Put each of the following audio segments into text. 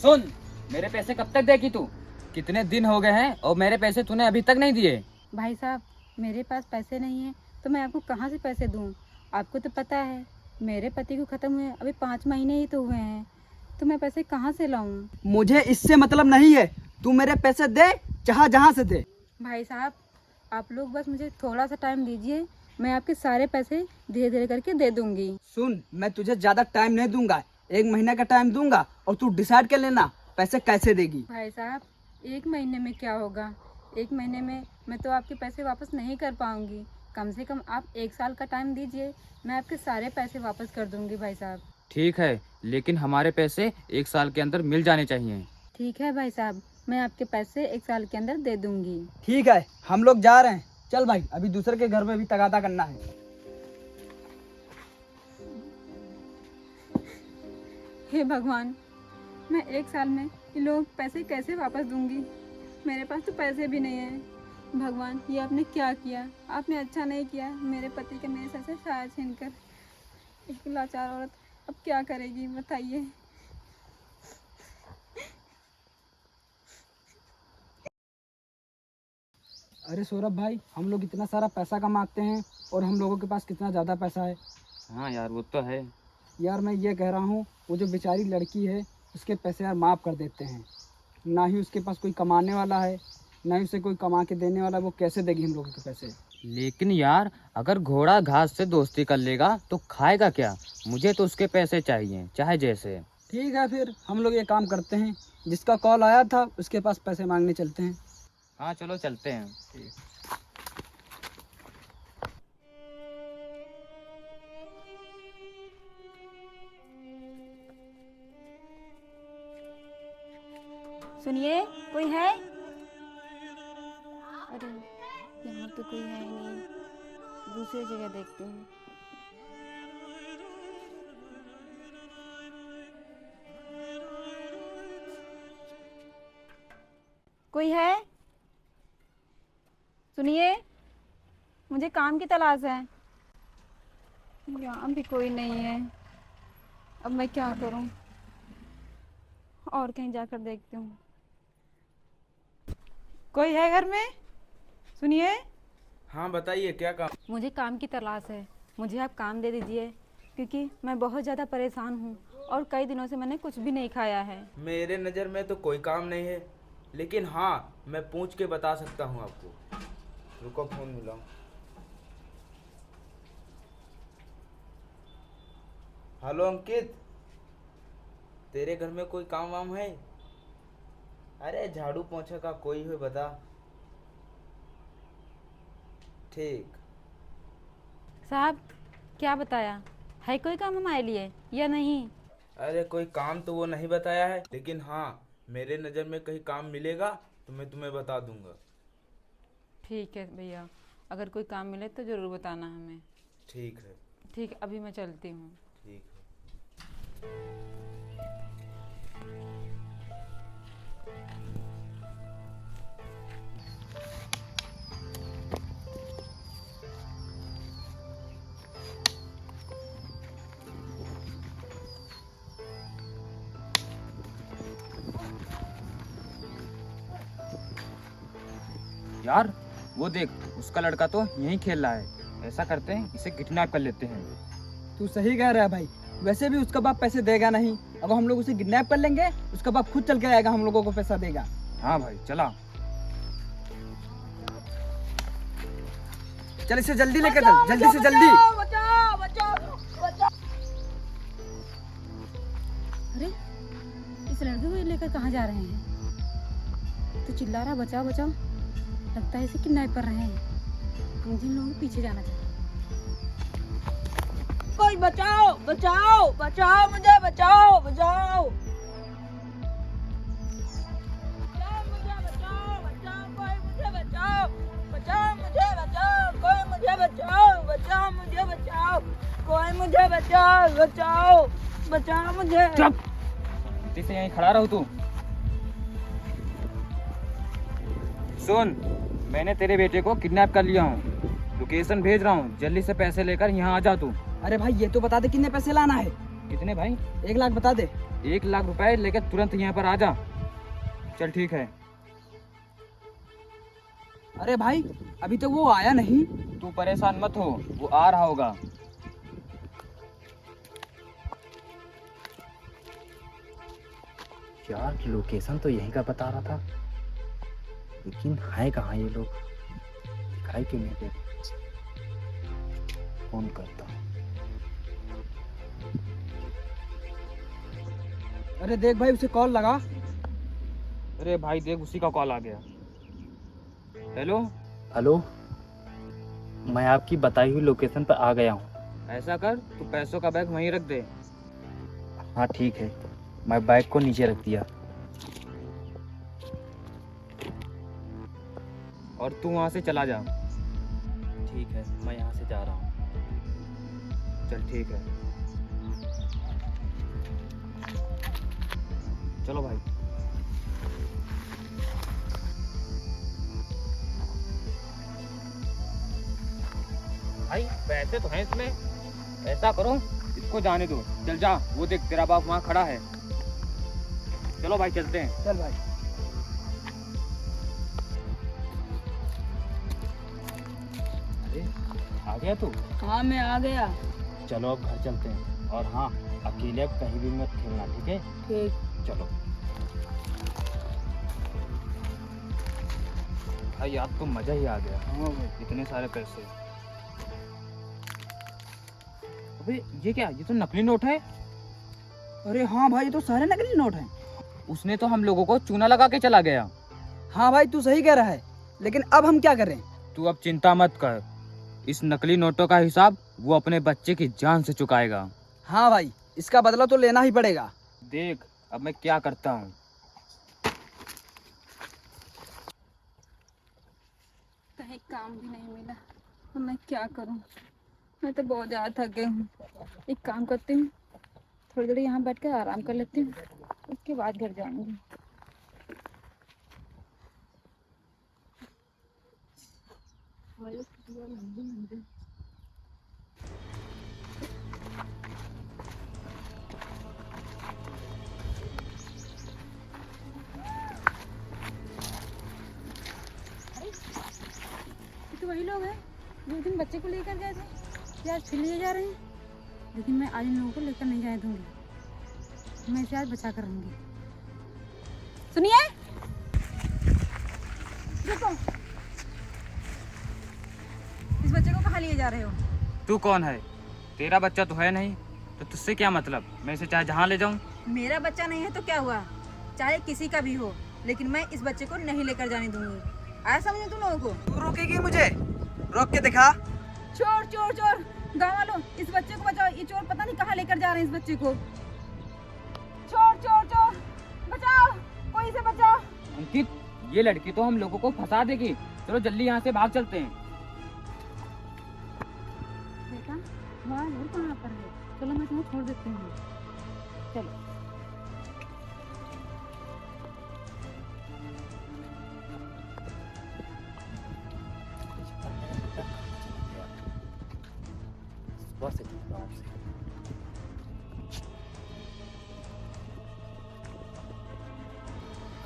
सुन, मेरे पैसे कब तक देगी तू? कितने दिन हो गए हैं और मेरे पैसे तूने अभी तक नहीं दिए। भाई साहब, मेरे पास पैसे नहीं है तो मैं आपको कहाँ से पैसे दूँ? आपको तो पता है मेरे पति को ख़त्म हुए अभी 5 महीने ही तो हुए हैं, तो मैं पैसे कहाँ से लाऊं? मुझे इससे मतलब नहीं है, तू मेरे पैसे दे, चाहे जहाँ से दे। भाई साहब, आप लोग बस मुझे थोड़ा सा टाइम दीजिए, मैं आपके सारे पैसे धीरे धीरे करके दे दूंगी। सुन, मैं तुझे ज्यादा टाइम नहीं दूंगा, 1 महीने का टाइम दूंगा और तू डिसाइड कर लेना पैसे कैसे देगी। भाई साहब, 1 महीने में क्या होगा? 1 महीने में मैं तो आपके पैसे वापस नहीं कर पाऊंगी। कम से कम आप 1 साल का टाइम दीजिए, मैं आपके सारे पैसे वापस कर दूंगी भाई साहब। ठीक है, लेकिन हमारे पैसे 1 साल के अंदर मिल जाने चाहिए। ठीक है भाई साहब, मैं आपके पैसे 1 साल के अंदर दे दूंगी। ठीक है, हम लोग जा रहे हैं। चल भाई, अभी दूसरे के घर में भी तगादा करना है। हे भगवान, मैं 1 साल में इन लोगों को पैसे कैसे वापस दूंगी? मेरे पास तो पैसे भी नहीं है। भगवान, ये आपने क्या किया? आपने अच्छा नहीं किया, मेरे पति के मेरे सर से साया छीनकर। एक लाचार औरत अब क्या करेगी बताइए। अरे सौरभ भाई, हम लोग इतना सारा पैसा कमाते हैं और हम लोगों के पास कितना ज़्यादा पैसा है। हाँ यार, वो तो है। यार मैं ये कह रहा हूँ, वो जो बेचारी लड़की है उसके पैसे यार माफ़ कर देते हैं। ना ही उसके पास कोई कमाने वाला है, ना ही उसे कोई कमा के देने वाला, वो कैसे देगी हम लोगों के पैसे? लेकिन यार, अगर घोड़ा घास से दोस्ती कर लेगा तो खाएगा क्या? मुझे तो उसके पैसे चाहिए, चाहे जैसे। ठीक है, फिर हम लोग ये काम करते हैं, जिसका कॉल आया था उसके पास पैसे मांगने चलते हैं। हाँ चलो चलते हैं। सुनिए, कोई है? अरे यहाँ तो कोई है ही नहीं, दूसरी जगह देखती हूँ। कोई है? सुनिए, मुझे काम की तलाश है। यहाँ भी कोई नहीं है, अब मैं क्या करूँ? और कहीं जाकर देखती हूँ। कोई है घर में? सुनिए। हाँ बताइए, क्या काम? मुझे काम की तलाश है, मुझे आप काम दे दीजिए, क्योंकि मैं बहुत ज़्यादा परेशान हूँ और कई दिनों से मैंने कुछ भी नहीं खाया है। मेरे नज़र में तो कोई काम नहीं है, लेकिन हाँ मैं पूछ के बता सकता हूँ आपको। रुको, फोन मिलाऊं। हेलो अंकित, तेरे घर में कोई काम वाम है? अरे झाड़ू पोछा का कोई हो बता। ठीक। साहब, क्या बताया है? कोई काम हमारे लिए या नहीं? अरे कोई काम तो वो नहीं बताया है, लेकिन हाँ मेरे नज़र में कहीं काम मिलेगा तो मैं तुम्हें बता दूंगा। ठीक है भैया, अगर कोई काम मिले तो ज़रूर बताना हमें। ठीक है। ठीक, अभी मैं चलती हूँ। ठीक है। यार वो देख, उसका लड़का तो यहीं खेल रहा है। ऐसा करते हैं, इसे किडनैप कर लेते हैं। तू सही कह रहा है भाई, वैसे भी उसका बाप पैसे देगा नहीं। अब हम लोग उसे किडनैप कर लेंगे, उसका बाप खुद चल के आएगा, हम लोगों को पैसा देगा। हाँ भाई चला। चल इसे जल्दी लेकर चल, जल्दी से जल्दी। अरे, इस लड़के को लेकर कहाँ जा रहे हैं? तो चिल्ला रहा बचाओ बचाओ, लगता है इसे किडनैप कर रहे हैं। मुझे इन लोगों के पीछे जाना चाहिए। कोई बचाओ बचाओ बचाओ, मुझे बचाओ बचाओ, मुझे बचाओ बचाओ, कोई मुझे बचाओ बचाओ, मुझे बचाओ, कोई मुझे बचाओ बचाओ, मुझे बचाओ, कोई मुझे बचाओ बचाओ बचाओ मुझे। चुप, से यहीं खड़ा रहो तू। सुन, मैंने तेरे बेटे को किडनैप कर लिया हूँ, लोकेशन भेज रहा हूँ, जल्दी से पैसे लेकर यहाँ आ जा तू। अरे भाई, ये तो बता दे कितने पैसे लाना है। कितने भाई? 1 लाख बता दे। 1 लाख रुपए लेकर तुरंत यहाँ पर आ जा। चल ठीक है। अरे भाई अभी तक वो आया नहीं। तू परेशान मत हो, वो आ रहा होगा। यार लोकेशन तो यहीं का बता रहा था, लेकिन है कहाँ ये लोग? दिखाई क्यों नहीं दे? फोन करता हूँ। अरे देख भाई उसे कॉल लगा। अरे भाई देख, उसी का कॉल आ गया। हेलो हेलो, मैं आपकी बताई हुई लोकेशन पर आ गया हूँ। ऐसा कर, तू पैसों का बैग वहीं रख दे। हाँ ठीक है, मैं बैग को नीचे रख दिया। और तू वहाँ से चला जा। ठीक है, मैं यहाँ से जा रहा हूँ। चल ठीक है, चलो भाई। भाई पैसे तो हैं इसमें, ऐसा करो इसको जाने दो। चल जा, वो देख तेरा बाप वहाँ खड़ा है। चलो भाई चलते हैं। चल भाई। अरे आ गया तू? हाँ मैं आ गया। चलो अब घर चलते हैं। और हाँ, अकेले अब कहीं भी मत खेलना, ठीक है? ठीक। चलो भाई, आज तो मजा ही आ गया। हाँ भाई। इतने सारे पैसे। अबे ये क्या, ये तो नकली नोट है। अरे हाँ भाई ये तो सारे नकली नोट हैं। उसने तो हम लोगों को चूना लगा के चला गया। हाँ भाई तू सही कह रहा है, लेकिन अब हम क्या करें? तू अब चिंता मत कर, इस नकली नोटों का हिसाब वो अपने बच्चे की जान से चुकाएगा। हाँ भाई इसका बदला तो लेना ही पड़ेगा। देख अब मैं क्या करता हूँ। कहीं काम भी नहीं मिला, अब मैं क्या करूं? मैं तो बहुत ज़्यादा थक गई हूँ। एक काम करती हूँ, थोड़ी देर यहाँ बैठ कर आराम कर लेती हूँ, उसके बाद घर जाऊंगी। ये तो वही लोग हैं जो उस दिन बच्चे को लेकर गए थे, आज फिर ले जा रहे हैं। लेकिन मैं आज इन लोगों को लेकर नहीं जाने दूंगी, मैं इसे आज बचा कर रहूंगी। सुनिए, रुको, इस बच्चे को कहाँ लिए जा रहे हो? तू कौन है? तेरा बच्चा तो है नहीं, तो तुझसे क्या मतलब? मैं इसे चाहे जहाँ ले जाऊँ। मेरा बच्चा नहीं है तो क्या हुआ, चाहे किसी का भी हो, लेकिन मैं इस बच्चे को नहीं लेकर जाने दूंगी। आया समझे तुम लोगों को? तू रोकेगी मुझे? रोक के दिखा। चोर चोर चोर, गाँव वालों इस बच्चे को बचाओ, ये चोर पता नहीं कहाँ लेकर जा रहे हैं इस बच्चे को। चोर चोर चोर, बचाओ, कोई इसे बचाओ। अंकित, ये लड़की तो हम लोगों को फंसा देगी। चलो जल्दी यहाँ से भाग चलते हैं। बेटा वहाँ घर कहाँ पर है? चलो मैं तुम्हें छोड़ देती हूँ, चलो।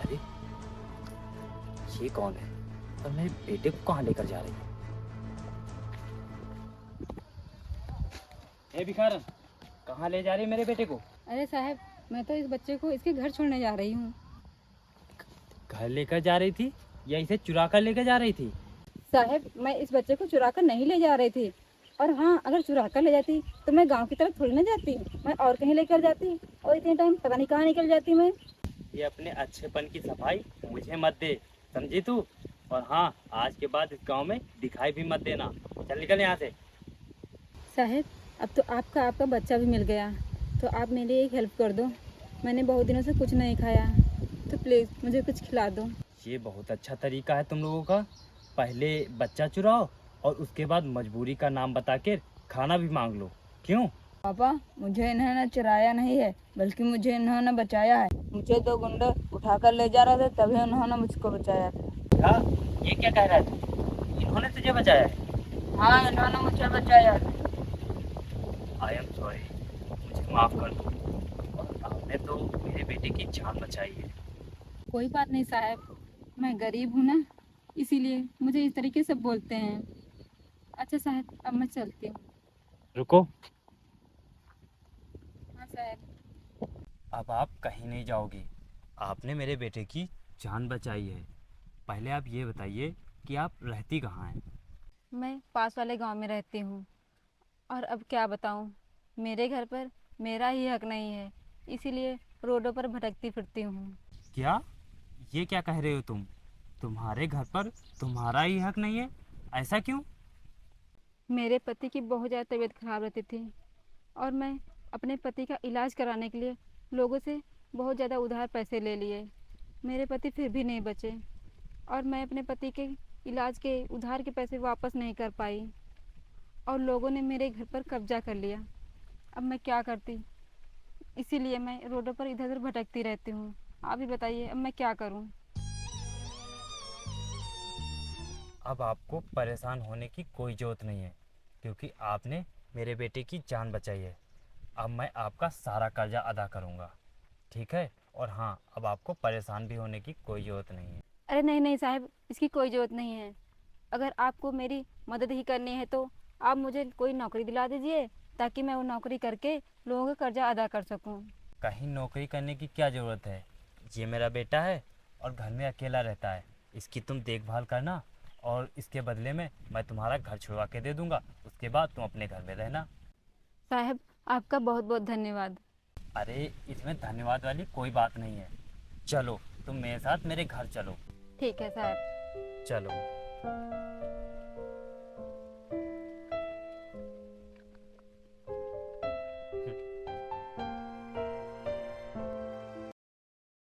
अरे ये कौन है और मेरे बेटे को कहाँ लेकर जा रही है? ए भिखारन, कहाँ ले जा रही है मेरे बेटे को? अरे साहब, मैं तो इस बच्चे को इसके घर छोड़ने जा रही हूँ। घर लेकर जा रही थी या इसे चुरा कर लेकर जा रही थी? साहब, मैं इस बच्चे को चुरा कर नहीं ले जा रही थी। और हाँ, अगर चुरा कर ले जाती तो मैं गांव की तरफ थोड़ी ना जाती, मैं और कहीं लेकर जाती, और इतने टाइम पता नहीं कहाँ निकल जाती मैं। ये अपने अच्छेपन की सफाई मुझे मत दे, समझी तू? और हाँ, आज के बाद इस गांव में दिखाई भी मत देना। चल निकल यहाँ से। साहब, अब तो आपका बच्चा भी मिल गया, तो आप मेरी एक हेल्प कर दो। मैंने बहुत दिनों से कुछ नहीं खाया, तो प्लीज़ मुझे कुछ खिला दो। ये बहुत अच्छा तरीका है तुम लोगों का। पहले बच्चा चुराओ और उसके बाद मजबूरी का नाम बता के खाना भी मांग लो। क्यों? पापा, मुझे इन्होंने चुराया नहीं है, बल्कि मुझे इन्होंने बचाया है। मुझे दो गुंडे उठाकर ले जा रहे थे, तभी उन्होंने मुझको बचाया था। क्या? ये क्या कह रहा है तू? इन्होंने तुझे बचाया है? हाँ, इन्होंने मुझे बचाया। आई एम सॉरी, मुझे माफ़ कर दो। और आपने तो मेरे बेटे की जान बचाई है। कोई बात नहीं साहब, मैं गरीब हूँ ना, इसीलिए मुझे इस तरीके से बोलते हैं। अच्छा साहब, अब मैं चलती हूँ। रुको, हाँ साहब। अब आप कहीं नहीं जाओगी। आपने मेरे बेटे की जान बचाई है। पहले आप ये बताइए कि आप रहती कहाँ हैं? मैं पास वाले गांव में रहती हूँ, और अब क्या बताऊँ, मेरे घर पर मेरा ही हक नहीं है, इसीलिए रोडों पर भटकती फिरती हूँ। क्या? ये क्या कह रहे हो तुम? तुम्हारे घर पर तुम्हारा ही हक नहीं है? ऐसा क्यों? मेरे पति की बहुत ज़्यादा तबीयत खराब रहती थी, और मैं अपने पति का इलाज कराने के लिए लोगों से बहुत ज़्यादा उधार पैसे ले लिए। मेरे पति फिर भी नहीं बचे, और मैं अपने पति के इलाज के उधार के पैसे वापस नहीं कर पाई, और लोगों ने मेरे घर पर कब्जा कर लिया। अब मैं क्या करती, इसीलिए मैं रोडों पर इधर उधर भटकती रहती हूँ। आप ही बताइए, अब मैं क्या करूँ। अब आपको परेशान होने की कोई ज़रूरत नहीं है, क्योंकि आपने मेरे बेटे की जान बचाई है। अब मैं आपका सारा कर्जा अदा करूँगा, ठीक है? और हाँ, अब आपको परेशान भी होने की कोई ज़रूरत नहीं है। अरे नहीं नहीं साहब, इसकी कोई ज़रूरत नहीं है। अगर आपको मेरी मदद ही करनी है तो आप मुझे कोई नौकरी दिला दीजिए, ताकि मैं वो नौकरी करके लोगों का कर्जा अदा कर सकूं। कहीं नौकरी करने की क्या ज़रूरत है? ये मेरा बेटा है और घर में अकेला रहता है। इसकी तुम देखभाल करना, और इसके बदले में मैं तुम्हारा घर छुड़वा के दे दूँगा। उसके बाद तुम अपने घर में रहना। साहब, आपका बहुत बहुत धन्यवाद। अरे, इसमें धन्यवाद वाली कोई बात नहीं है। चलो, तुम मेरे साथ मेरे घर चलो। ठीक है साहब। चलो।